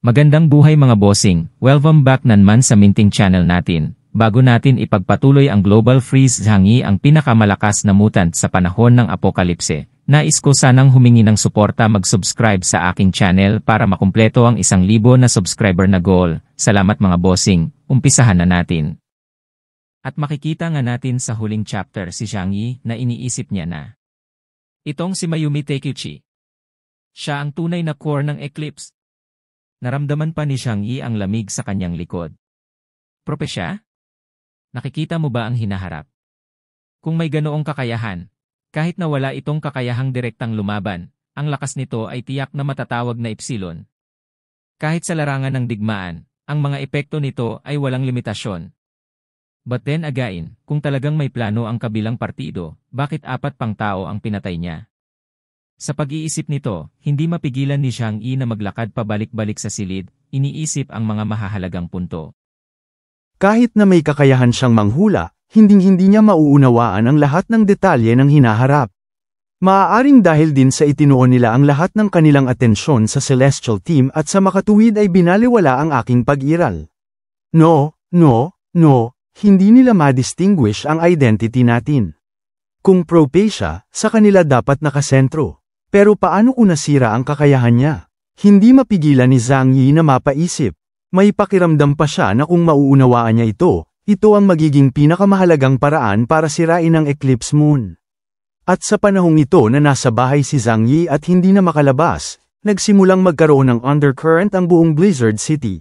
Magandang buhay mga bossing, welcome back naman sa Minting Channel natin. Bago natin ipagpatuloy ang Global Freeze, Zhang Yi ang pinakamalakas na mutant sa panahon ng apokalipse. Nais ko sanang humingi ng suporta, mag-subscribe sa aking channel para makumpleto ang 1,000 na subscriber na goal. Salamat mga bossing, umpisahan na natin. At makikita nga natin sa huling chapter si Zhang Yi na iniisip niya na itong si Mayumi Takeuchi. Siya ang tunay na core ng Eclipse. Naramdaman pa ni Zhang Yi ang lamig sa kanyang likod. Prope siya? Nakikita mo ba ang hinaharap? Kung may ganoong kakayahan, kahit na wala itong kakayahang direktang lumaban, ang lakas nito ay tiyak na matatawag na epsilon. Kahit sa larangan ng digmaan, ang mga epekto nito ay walang limitasyon. But then again, kung talagang may plano ang kabilang partido, bakit 4 pang tao ang pinatay niya? Sa pag-iisip nito, hindi mapigilan ni Zhang Yi na maglakad pabalik-balik sa silid, iniisip ang mga mahahalagang punto. Kahit na may kakayahan siyang manghula, hinding-hindi niya mauunawaan ang lahat ng detalye ng hinaharap. Maaaring dahil din sa itinuon nila ang lahat ng kanilang atensyon sa Celestial Team at sa makatuwid ay binaliwala ang aking pag-iral. No, hindi nila ma-distinguish ang identity natin. Kung prope siya, sa kanila dapat nakasentro. Pero paano kung nasira ang kakayahan niya? Hindi mapigilan ni Zhang Yi na mapaisip. May pakiramdam pa siya na kung mauunawaan niya ito ang magiging pinakamahalagang paraan para sirain ang Eclipse Moon. At sa panahong ito na nasa bahay si Zhang Yi at hindi na makalabas, nagsimulang magkaroon ng undercurrent ang buong Blizzard City.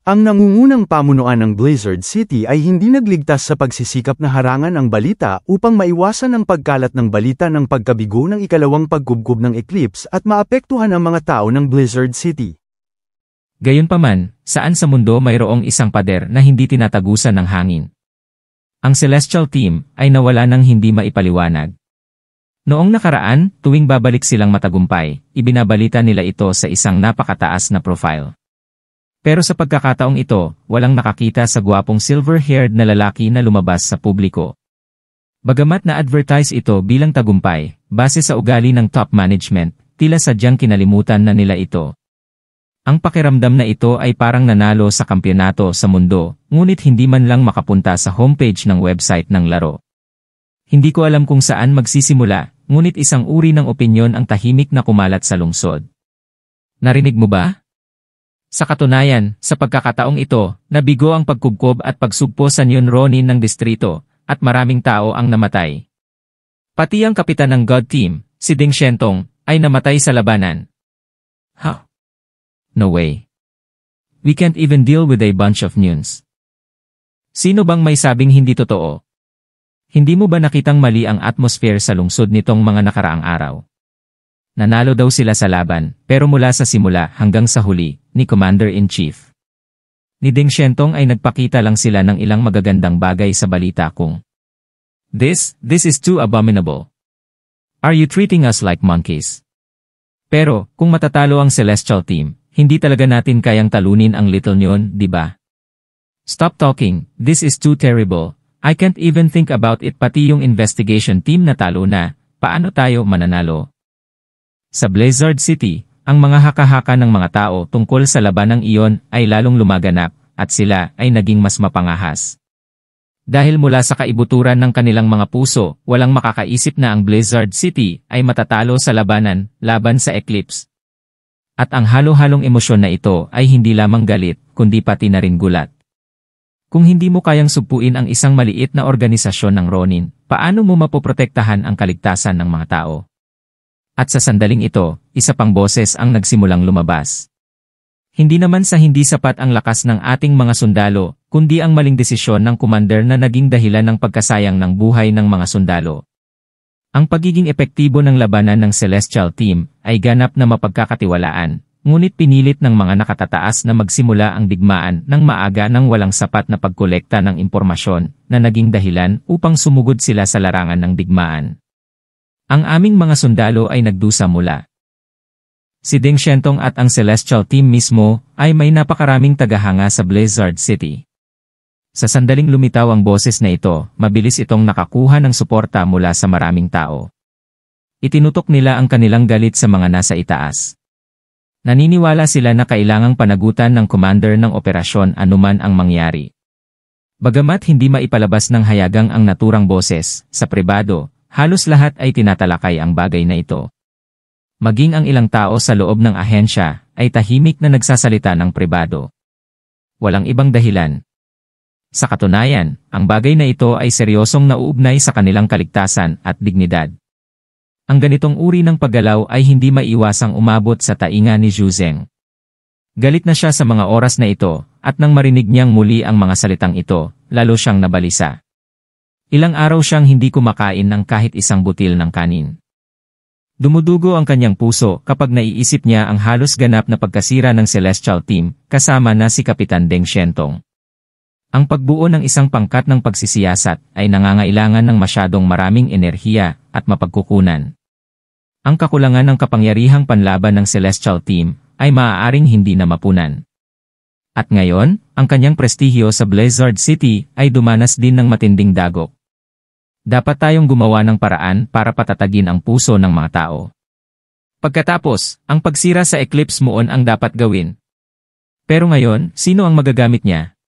Ang nangungunang pamunuan ng Blizzard City ay hindi nagligtas sa pagsisikap na harangan ang balita upang maiwasan ang pagkalat ng balita ng pagkabigo ng ikalawang pagkubkob ng Eclipse at maapektuhan ang mga tao ng Blizzard City. Gayunpaman, saan sa mundo mayroong isang pader na hindi tinatagusan ng hangin? Ang Celestial Team ay nawala ng hindi maipaliwanag. Noong nakaraan, tuwing babalik silang matagumpay, ibinabalita nila ito sa isang napakataas na profile. Pero sa pagkakataong ito, walang nakakita sa gwapong silver-haired na lalaki na lumabas sa publiko. Bagamat na-advertise ito bilang tagumpay, base sa ugali ng top management, tila sadyang kinalimutan na nila ito. Ang pakiramdam na ito ay parang nanalo sa kampyonato sa mundo, ngunit hindi man lang makapunta sa homepage ng website ng laro. Hindi ko alam kung saan magsisimula, ngunit isang uri ng opinyon ang tahimik na kumalat sa lungsod. Narinig mo ba? Sa katunayan, sa pagkakataong ito, nabigo ang pagkubkob at pagsugpo sa Neon Ronin ng distrito, at maraming tao ang namatay. Pati ang kapitan ng God Team, si Ding Shentong, ay namatay sa labanan. Huh? No way. We can't even deal with a bunch of news. Sino bang may sabing hindi totoo? Hindi mo ba nakitang mali ang atmosphere sa lungsod nitong mga nakaraang araw? Nanalo daw sila sa laban, pero mula sa simula hanggang sa huli, ni Commander-in-Chief ni Ding Shentong ay nagpakita lang sila ng ilang magagandang bagay sa balita kung This is too abominable. Are you treating us like monkeys? Pero, kung matatalo ang Celestial Team, hindi talaga natin kayang talunin ang Little Neon, di ba? Stop talking, this is too terrible. I can't even think about it, pati yung investigation team na talo na, paano tayo mananalo? Sa Blizzard City, ang mga haka-haka ng mga tao tungkol sa labanang iyon ay lalong lumaganap, at sila ay naging mas mapangahas. Dahil mula sa kaibuturan ng kanilang mga puso, walang makakaisip na ang Blizzard City ay matatalo sa laban sa Eclipse. At ang halo-halong emosyon na ito ay hindi lamang galit, kundi pati na rin gulat. Kung hindi mo kayang sugpuin ang isang maliit na organisasyon ng Ronin, paano mo mapoprotektahan ang kaligtasan ng mga tao? At sa sandaling ito, isa pang boses ang nagsimulang lumabas. Hindi naman sa hindi sapat ang lakas ng ating mga sundalo, kundi ang maling desisyon ng commander na naging dahilan ng pagkasayang ng buhay ng mga sundalo. Ang pagiging epektibo ng labanan ng Celestial Team ay ganap na mapagkakatiwalaan, ngunit pinilit ng mga nakatataas na magsimula ang digmaan ng maaga ng walang sapat na pagkolekta ng impormasyon na naging dahilan upang sumugod sila sa larangan ng digmaan. Ang aming mga sundalo ay nagdusa mula. Si Ding Shentong at ang Celestial Team mismo ay may napakaraming tagahanga sa Blizzard City. Sa sandaling lumitaw ang boses na ito, mabilis itong nakakuha ng suporta mula sa maraming tao. Itinutok nila ang kanilang galit sa mga nasa itaas. Naniniwala sila na kailangang panagutan ng commander ng operasyon anuman ang mangyari. Bagamat hindi maipalabas ng hayagang ang naturang boses, sa pribado, halos lahat ay tinatalakay ang bagay na ito. Maging ang ilang tao sa loob ng ahensya ay tahimik na nagsasalita ng pribado. Walang ibang dahilan. Sa katunayan, ang bagay na ito ay seryosong nauugnay sa kanilang kaligtasan at dignidad. Ang ganitong uri ng paggalaw ay hindi maiwasang umabot sa tainga ni Zhu Zeng. Galit na siya sa mga oras na ito, at nang marinig niyang muli ang mga salitang ito, lalo siyang nabalisa. Ilang araw siyang hindi kumakain ng kahit isang butil ng kanin. Dumudugo ang kanyang puso kapag naiisip niya ang halos ganap na pagkasira ng Celestial Team, kasama na si Kapitan Deng Xiantong. Ang pagbuo ng isang pangkat ng pagsisiyasat ay nangangailangan ng masyadong maraming enerhiya at mapagkukunan. Ang kakulangan ng kapangyarihang panlaban ng Celestial Team ay maaaring hindi na mapunan. At ngayon, ang kanyang prestihyo sa Blizzard City ay dumanas din ng matinding dagok. Dapat tayong gumawa ng paraan para patatagin ang puso ng mga tao. Pagkatapos, ang pagsira sa Eclipse Moon ang dapat gawin. Pero ngayon, sino ang magagamit niya?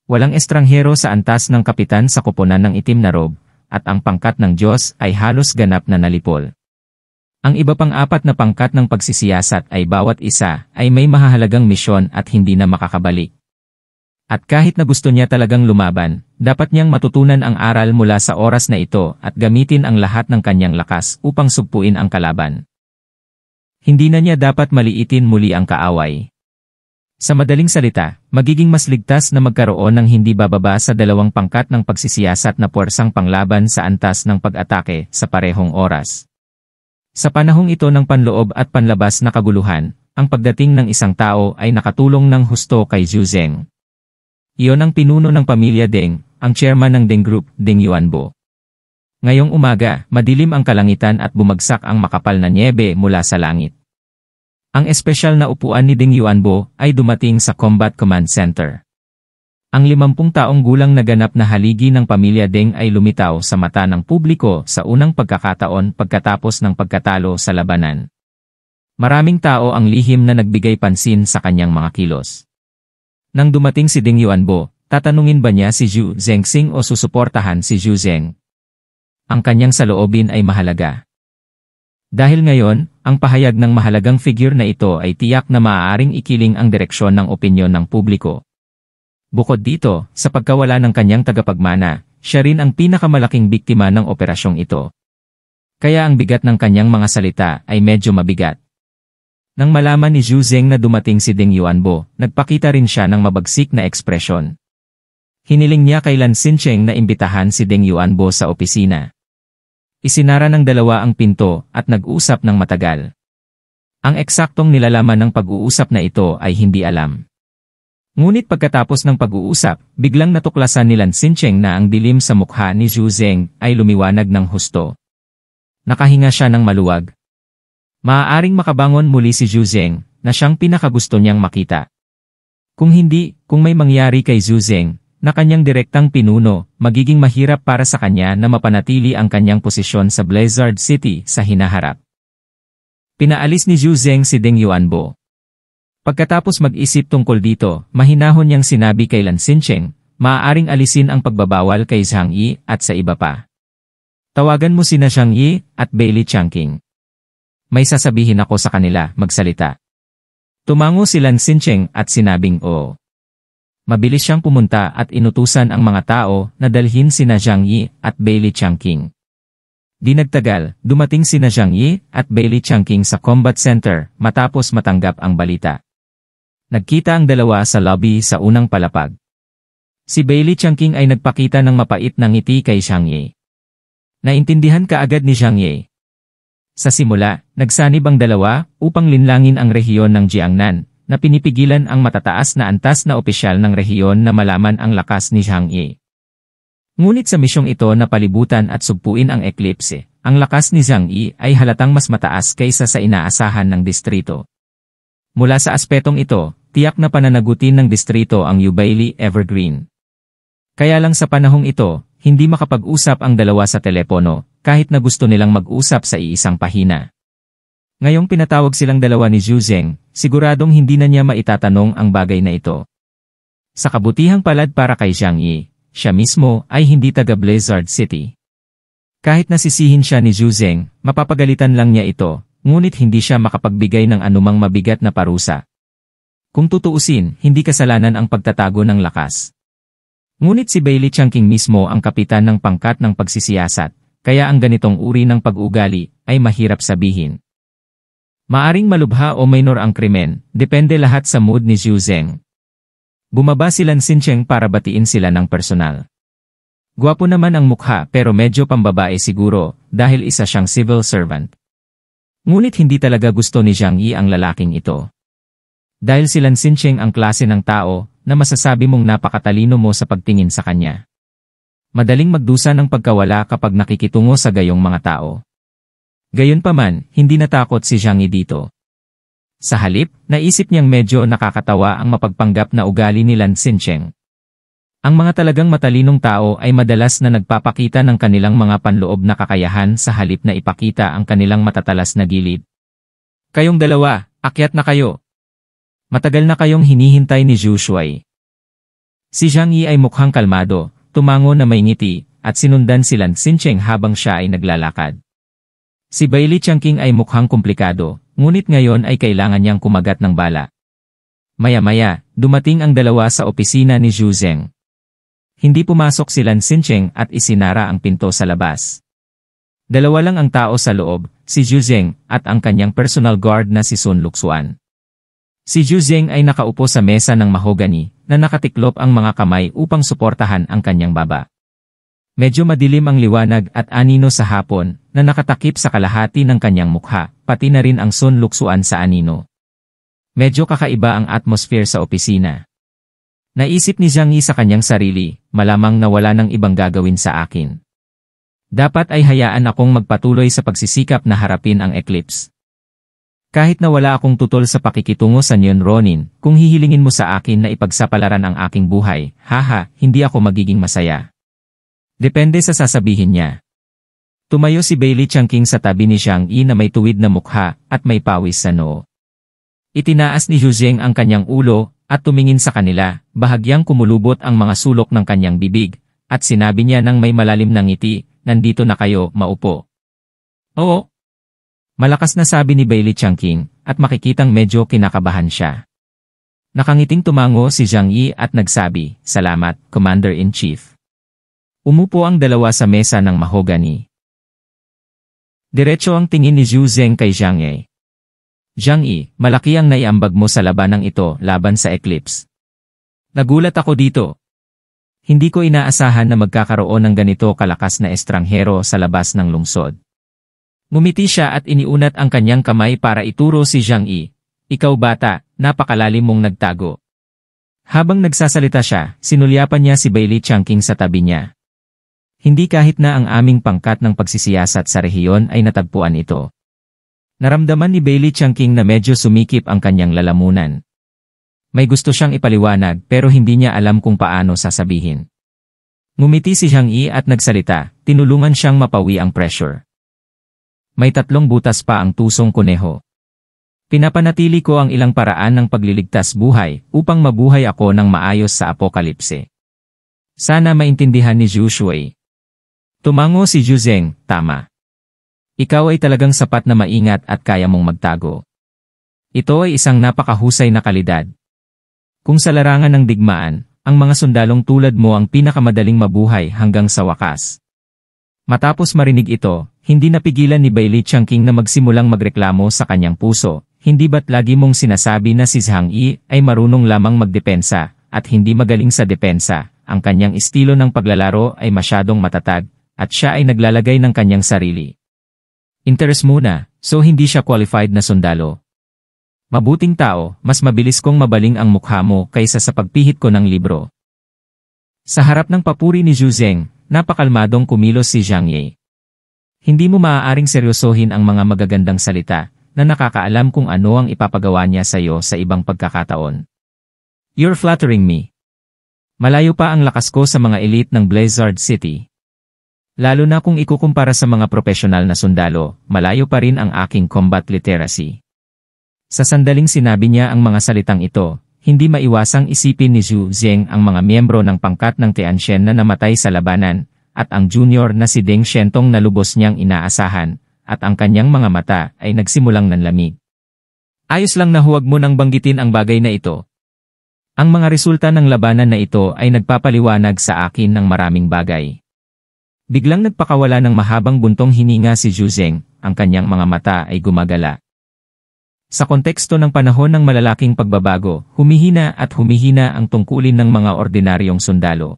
Walang estranghero sa antas ng kapitan sa koponan ng itim na robe, at ang pangkat ng Diyos ay halos ganap na nalipol. Ang iba pang apat na pangkat ng pagsisiyasat ay bawat isa ay may mahahalagang misyon at hindi na makakabalik. At kahit na gusto niya talagang lumaban, dapat niyang matutunan ang aral mula sa oras na ito at gamitin ang lahat ng kanyang lakas upang sugpuin ang kalaban. Hindi na niya dapat maliitin muli ang kaaway. Sa madaling salita, magiging mas ligtas na magkaroon ng hindi bababa sa dalawang pangkat ng pagsisiyasat na puwersang panglaban sa antas ng pag-atake sa parehong oras. Sa panahong ito ng panloob at panlabas na kaguluhan, ang pagdating ng isang tao ay nakatulong ng husto kay Zhu Zeng. Iyon ang pinuno ng pamilya Deng, ang chairman ng Deng Group, Deng Yuanbo. Ngayong umaga, madilim ang kalangitan at bumagsak ang makapal na nyebe mula sa langit. Ang espesyal na upuan ni Deng Yuanbo ay dumating sa Combat Command Center. Ang 50 taong gulang na ganap na haligi ng pamilya Deng ay lumitaw sa mata ng publiko sa unang pagkakataon pagkatapos ng pagkatalo sa labanan. Maraming tao ang lihim na nagbigay pansin sa kanyang mga kilos. Nang dumating si Deng Yuanbo, tatanungin ba niya si Zhu Zengxing o susuportahan si Zhu Zeng? Ang kanyang saloobin ay mahalaga. Dahil ngayon, ang pahayag ng mahalagang figure na ito ay tiyak na maaaring ikiling ang direksyon ng opinyon ng publiko. Bukod dito, sa pagkawala ng kanyang tagapagmana, siya rin ang pinakamalaking biktima ng operasyong ito. Kaya ang bigat ng kanyang mga salita ay medyo mabigat. Nang malaman ni Zhu Zeng na dumating si Deng Yuanbo, nagpakita rin siya ng mabagsik na ekspresyon. Hiniling niya kay Lan Xincheng na imbitahan si Deng Yuanbo sa opisina. Isinara ng dalawa ang pinto at nag-usap ng matagal. Ang eksaktong nilalaman ng pag-uusap na ito ay hindi alam. Ngunit pagkatapos ng pag-uusap, biglang natuklasan ni Lan Xincheng na ang dilim sa mukha ni Zhu Zeng ay lumiwanag ng husto. Nakahinga siya ng maluwag. Maaaring makabangon muli si Zhu Zeng, na siyang pinakagusto niyang makita. Kung hindi, kung may mangyari kay Zhu Zeng, na kanyang direktang pinuno, magiging mahirap para sa kanya na mapanatili ang kanyang posisyon sa Blizzard City sa hinaharap. Pinaalis ni Zhu Zeng si Deng Yuanbo. Pagkatapos mag-isip tungkol dito, mahinahon niyang sinabi kay Lan Xincheng, maaaring alisin ang pagbabawal kay Zhang Yi at sa iba pa. Tawagan mo sina Zhang Yi at Bailey Changqing. May sasabihin ako sa kanila, magsalita. Tumango si Lan Xincheng at sinabing oo. Mabilis siyang pumunta at inutusan ang mga tao na dalhin sina Zhang Yi at Bailey Changqing. Di nagtagal, dumating sina Zhang Yi at Bailey Changqing sa Combat Center matapos matanggap ang balita. Nagkita ang dalawa sa lobby sa unang palapag. Si Bailey Changqing ay nagpakita ng mapait na ngiti kay Zhang Yi. Naintindihan kaagad ni Zhang Yi. Sa simula, nagsanib ang dalawa upang linlangin ang rehiyon ng Jiangnan, na pinipigilan ang matataas na antas na opisyal ng rehiyon na malaman ang lakas ni Zhang Yi. Ngunit sa misyong ito na palibutan at sugpuin ang Eclipse, ang lakas ni Zhang Yi ay halatang mas mataas kaysa sa inaasahan ng distrito. Mula sa aspetong ito, tiyak na pananagutin ng distrito ang Yubaili Evergreen. Kaya lang sa panahong ito, hindi makapag-usap ang dalawa sa telepono, kahit na gusto nilang mag-usap sa iisang pahina. Ngayong pinatawag silang dalawa ni Zhu Zeng, siguradong hindi na niya maitatanong ang bagay na ito. Sa kabutihang palad para kay Zhang Yi, siya mismo ay hindi taga Blizzard City. Kahit nasisihin siya ni Zhu Zeng, mapapagalitan lang niya ito, ngunit hindi siya makapagbigay ng anumang mabigat na parusa. Kung tutuusin, hindi kasalanan ang pagtatago ng lakas. Ngunit si Bailey Changqing mismo ang kapitan ng pangkat ng pagsisiyasat, kaya ang ganitong uri ng pag-ugali ay mahirap sabihin. Maaring malubha o minor ang krimen, depende lahat sa mood ni Zhu Zeng. Bumaba si Lan Xincheng para batiin sila ng personal. Gwapo naman ang mukha pero medyo pambabae siguro dahil isa siyang civil servant. Ngunit hindi talaga gusto ni Zhang Yi ang lalaking ito. Dahil si Lan Xincheng ang klase ng tao na masasabi mong napakatalino mo sa pagtingin sa kanya. Madaling magdusa ng pagkawala kapag nakikitungo sa gayong mga tao. Gayunpaman, hindi natakot si Zhang Yi dito. Sa halip, naisip niyang medyo nakakatawa ang mapagpanggap na ugali ni Lan Xincheng. Ang mga talagang matalinong tao ay madalas na nagpapakita ng kanilang mga panloob na kakayahan sa halip na ipakita ang kanilang matatalas na gilid. Kayong dalawa, akyat na kayo. Matagal na kayong hinihintay ni Zhu Shuai. Si Zhang Yi ay mukhang kalmado, tumango na may ngiti, at sinundan si Lan Xincheng habang siya ay naglalakad. Si Bailey Changqing ay mukhang komplikado, ngunit ngayon ay kailangan niyang kumagat ng bala. Maya-maya, dumating ang dalawa sa opisina ni Zhu Zeng. Hindi pumasok si Lan Xincheng at isinara ang pinto sa labas. Dalawa lang ang tao sa loob, si Zhu Zeng at ang kanyang personal guard na si Sun Luxuan. Si Zhu Zeng ay nakaupo sa mesa ng mahogany na nakatiklop ang mga kamay upang suportahan ang kanyang baba. Medyo madilim ang liwanag at anino sa hapon na nakatakip sa kalahati ng kanyang mukha, pati na rin ang Sun Luxuan sa anino. Medyo kakaiba ang atmosphere sa opisina. Naisip ni Zhang Yi sa kanyang sarili, malamang na wala nang ibang gagawin sa akin. Dapat ay hayaan akong magpatuloy sa pagsisikap na harapin ang eclipse. Kahit na wala akong tutol sa pakikitungo sa Neon Ronin, kung hihilingin mo sa akin na ipagsapalaran ang aking buhay, haha, hindi ako magiging masaya. Depende sa sasabihin niya. Tumayo si Bailey Changqing sa tabi ni Zhang Yi na may tuwid na mukha at may pawis sa noo. Itinaas ni Zhu Zeng ang kanyang ulo at tumingin sa kanila, bahagyang kumulubot ang mga sulok ng kanyang bibig, at sinabi niya ng may malalim na ngiti, nandito na kayo, maupo. Oo. Malakas na sabi ni Bailey Changqing, at makikitang medyo kinakabahan siya. Nakangiting tumango si Zhang Yi at nagsabi, salamat, Commander-in-Chief. Umupo ang dalawa sa mesa ng mahogany. Diretso ang tingin ni Zhu Zeng kay Zhang Yi. Zhang Yi, malaki ang naiambag mo sa labanang ito laban sa eclipse. Nagulat ako dito. Hindi ko inaasahan na magkakaroon ng ganito kalakas na estranghero sa labas ng lungsod. Ngumiti siya at iniunat ang kanyang kamay para ituro si Zhang Yi. Ikaw bata, napakalalim mong nagtago. Habang nagsasalita siya, sinulyapan niya si Bailey Changqing sa tabi niya. Hindi kahit na ang aming pangkat ng pagsisiyasat sa rehiyon ay natagpuan ito. Naramdaman ni Bailey Changqing na medyo sumikip ang kanyang lalamunan. May gusto siyang ipaliwanag pero hindi niya alam kung paano sasabihin. Ngumiti si Zhang Yi at nagsalita, tinulungan siyang mapawi ang pressure. May 3 butas pa ang tusong kuneho. Pinapanatili ko ang ilang paraan ng pagliligtas buhay upang mabuhay ako ng maayos sa apokalipse. Sana maintindihan ni Zhu Shuai. Tumango si Zhu Zeng, tama. Ikaw ay talagang sapat na maingat at kaya mong magtago. Ito ay isang napakahusay na kalidad. Kung sa larangan ng digmaan, ang mga sundalong tulad mo ang pinakamadaling mabuhay hanggang sa wakas. Matapos marinig ito, hindi napigilan ni Bailey Changqing na magsimulang magreklamo sa kanyang puso. Hindi ba't lagi mong sinasabi na si Zhang Yi ay marunong lamang magdepensa at hindi magaling sa depensa? Ang kanyang estilo ng paglalaro ay masyadong matatag at siya ay naglalagay ng kanyang sarili. Interest muna, so hindi siya qualified na sundalo. Mabuting tao, mas mabilis kong mabaling ang mukha mo kaysa sa pagpihit ko ng libro. Sa harap ng papuri ni Zhu Zeng, napakalmadong kumilos si Zhang Yi. Hindi mo maaaring seryosohin ang mga magagandang salita na nakakaalam kung ano ang ipapagawa niya sa iyo sa ibang pagkakataon. You're flattering me. Malayo pa ang lakas ko sa mga elite ng Blizzard City. Lalo na kung ikukumpara sa mga profesional na sundalo, malayo pa rin ang aking combat literacy. Sa sandaling sinabi niya ang mga salitang ito, hindi maiwasang isipin ni Zhu Zeng ang mga miyembro ng pangkat ng Tianxian na namatay sa labanan, at ang junior na si Deng Xiantong na lubos niyang inaasahan, at ang kanyang mga mata ay nagsimulang nanlamig. Ayos lang na huwag mo nang banggitin ang bagay na ito. Ang mga resulta ng labanan na ito ay nagpapaliwanag sa akin ng maraming bagay. Biglang nagpakawala ng mahabang buntong hininga si Zhu Zeng, ang kanyang mga mata ay gumagala. Sa konteksto ng panahon ng malalaking pagbabago, humihina ang tungkulin ng mga ordinaryong sundalo.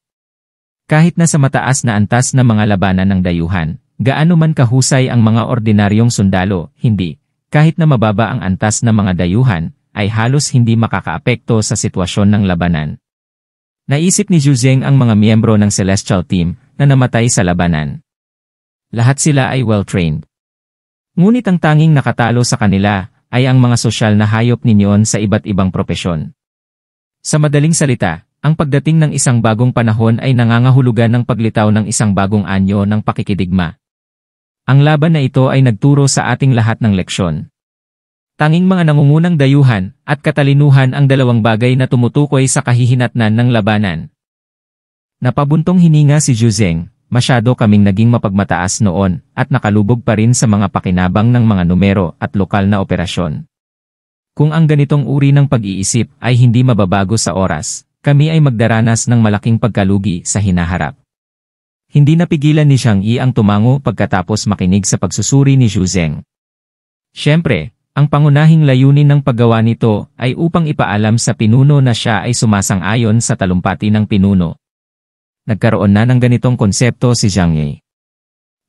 Kahit na sa mataas na antas na mga labanan ng dayuhan, gaano man kahusay ang mga ordinaryong sundalo, hindi, kahit na mababa ang antas na mga dayuhan, ay halos hindi makakaapekto sa sitwasyon ng labanan. Naisip ni Zhu Zeng ang mga miyembro ng Celestial Team na namatay sa labanan. Lahat sila ay well-trained. Ngunit ang tanging nakatalo sa kanila ay ang mga sosyal na hayop ninyon sa iba't ibang propesyon. Sa madaling salita, ang pagdating ng isang bagong panahon ay nangangahulugan ng paglitaw ng isang bagong anyo ng pakikidigma. Ang laban na ito ay nagturo sa ating lahat ng leksyon. Tanging mga nangungunang dayuhan at katalinuhan ang dalawang bagay na tumutukoy sa kahihinatnan ng labanan. Napabuntong hininga si Zhu Zeng, masyado kaming naging mapagmataas noon at nakalubog pa rin sa mga pakinabang ng mga numero at lokal na operasyon. Kung ang ganitong uri ng pag-iisip ay hindi mababago sa oras, kami ay magdaranas ng malaking pagkalugi sa hinaharap. Hindi napigilan ni Zhang Yi ang tumango pagkatapos makinig sa pagsusuri ni Zhu Zeng. Siyempre, ang pangunahing layunin ng paggawa nito ay upang ipaalam sa pinuno na siya ay sumasang-ayon sa talumpati ng pinuno. Nagkaroon na ng ganitong konsepto si Zhang Yi.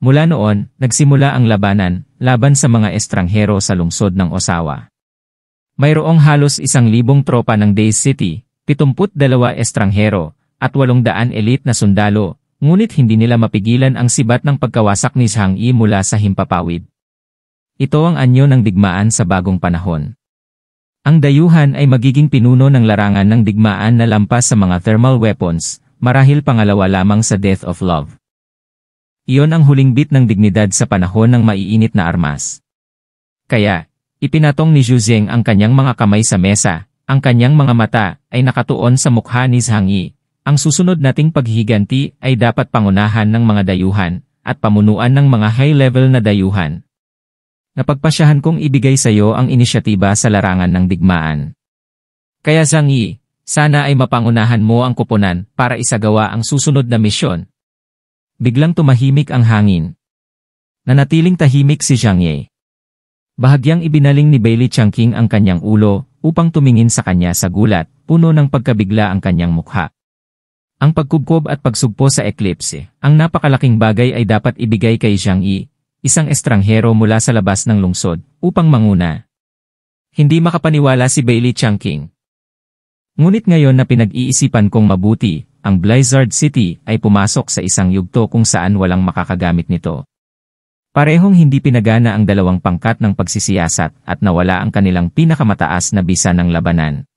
Mula noon, nagsimula ang labanan, laban sa mga estranghero sa lungsod ng Osawa. Mayroong halos 1,000 tropa ng Days City, 72 estranghero, at 800 elite na sundalo, ngunit hindi nila mapigilan ang sibat ng pagkawasak ni Zhang Yi mula sa himpapawid. Ito ang anyo ng digmaan sa bagong panahon. Ang dayuhan ay magiging pinuno ng larangan ng digmaan na lampas sa mga thermal weapons, marahil pangalawa lamang sa Death of Love. Iyon ang huling bit ng dignidad sa panahon ng maiinit na armas. Kaya, ipinatong ni Zhu Zeng ang kanyang mga kamay sa mesa, ang kanyang mga mata ay nakatuon sa mukha ni Zhang Yi. Ang susunod nating paghiganti ay dapat pangunahan ng mga dayuhan, at pamunuan ng mga high-level na dayuhan. Napagpasyahan kong ibigay sa iyo ang inisyatiba sa larangan ng digmaan. Kaya Zhang Yi, sana ay mapangunahan mo ang koponan para isagawa ang susunod na misyon. Biglang tumahimik ang hangin. Nanatiling tahimik si Zhang Yi. Bahagyang ibinaling ni Bailey Changqing ang kanyang ulo upang tumingin sa kanya sa gulat, puno ng pagkabigla ang kanyang mukha. Ang pagkubkob at pagsugpo sa eclipse, ang napakalaking bagay ay dapat ibigay kay Zhang Yi, isang estranghero mula sa labas ng lungsod, upang manguna. Hindi makapaniwala si Bailey Changqing. Ngunit ngayon na pinag-iisipan kong mabuti, ang Blizzard City ay pumasok sa isang yugto kung saan walang makakagamit nito. Parehong hindi pinagana ang dalawang pangkat ng pagsisiyasat at nawala ang kanilang pinakamataas na bisa ng labanan.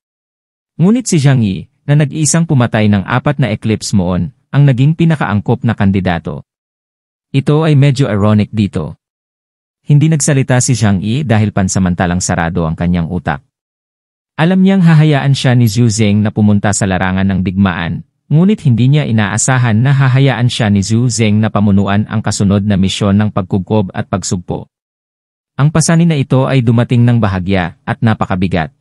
Ngunit si Zhang Yi, na nag-iisang pumatay ng 4 na eclipse moon, ang naging pinakaangkop na kandidato. Ito ay medyo ironic dito. Hindi nagsalita si Zhang Yi dahil pansamantalang sarado ang kanyang utak. Alam niyang hahayaan siya ni Zhu Zeng na pumunta sa larangan ng digmaan, ngunit hindi niya inaasahan na hahayaan siya ni Zhu Zeng na pamunuan ang kasunod na misyon ng pagkubkob at pagsugpo. Ang pasanin na ito ay dumating ng bahagya at napakabigat.